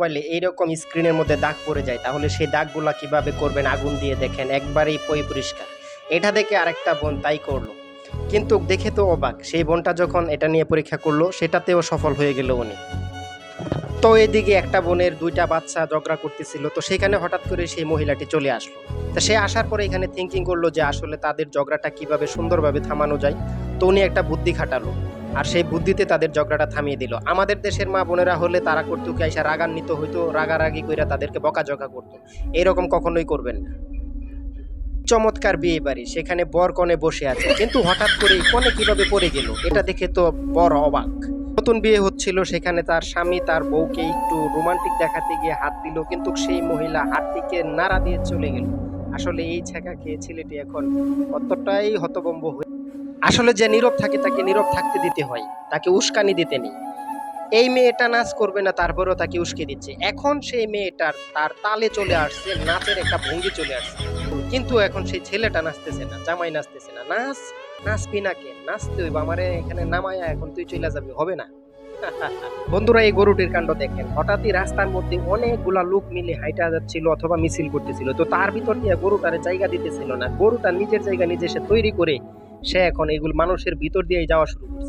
মোবাইলে এইরকম স্ক্রিনের মধ্যে দাগ পড়ে যায়, তাহলে সেই দাগগুলা কিভাবে করবেন আগুন দিয়ে দেখেন একবারেই পরিষ্কার। এটা দেখে আরেকটা বোন তাই করলো, কিন্তু দেখে তো অবাক, সেই বোনটা যখন এটা নিয়ে পরীক্ষা করলো সেটাতেও সফল হয়ে গেল উনি। তো এদিকে একটা বোনের ২টা বাচ্চা ঝগড়া করতেছিল, তো সেখানে হঠাৎ করে সেই মহিলাটি চলে আসলো। তো সে আসার পরে এখানে থিঙ্কিং করলো যে আসলে তাদের ঝগড়াটা কিভাবে সুন্দরভাবে থামানো যায়। তো উনি একটা বুদ্ধি খাটালো, আর সেই বুদ্ধিতে তাদের ঝগড়াটা থামিয়ে দিল। আমাদের দেশের মা বোনেরা হলে তারা করতো কি, আইসা রাগান্বিত হইতো, রাগারাগি কইরা তাদেরকে বকাঝকা করতো। এরকম কখনোই করবেন না। চমৎকার বিয়ে বাড়ি, সেখানে বর কনে বসে আছে, কিন্তু হঠাৎ করে কনে কিভাবে পড়ে গেল এটা দেখে তো বর অবাক। নতুন বিয়ে হচ্ছিল, সেখানে তার স্বামী তার বউকে একটু রোমান্টিক দেখাতে গিয়ে হাত দিল, কিন্তু সেই মহিলা হাতটিকে নাড়া দিয়ে চলে গেল। আসলে এই ছেঁকা খেয়ে ছেলেটি এখন অতটাই হতভম্ব হয়ে, আসলে যে নীরব থাকে তাকে নীরব থাকতে দিতে হয়, তাকে উস্কানি দিতে নেই। এই মেয়েটা নাচ করবে না, তারপরেও তাকে উস্কে দিচ্ছে। এখন সেই মেয়েটার তার তালে চলে আসছে, নাচের একটা ভঙ্গি চলে আসছে, কিন্তু এখন সেই ছেলেটা নাচতেছে না, জামাই নাচতেছে না। নাচ, নাচবি না কেন? নাচতে হইব, আমারে এখানে নামায়া এখন তুই চলে যাবি, হবে না। বন্ধুরা, এই গরুটির কাণ্ড দেখেন। হঠাৎই রাস্তার মধ্যে অনেকগুলা লোক মিলে হাইটা যাচ্ছিল অথবা মিছিল করতেছিল, তো তার ভিতর দিয়ে গরুটারে জায়গা দিতেছিল না। গরুটা নিজের জায়গা নিজে সে তৈরি করে সে এখন এগুলো মানুষের ভিতর দিয়ে যাওয়া শুরু করছে।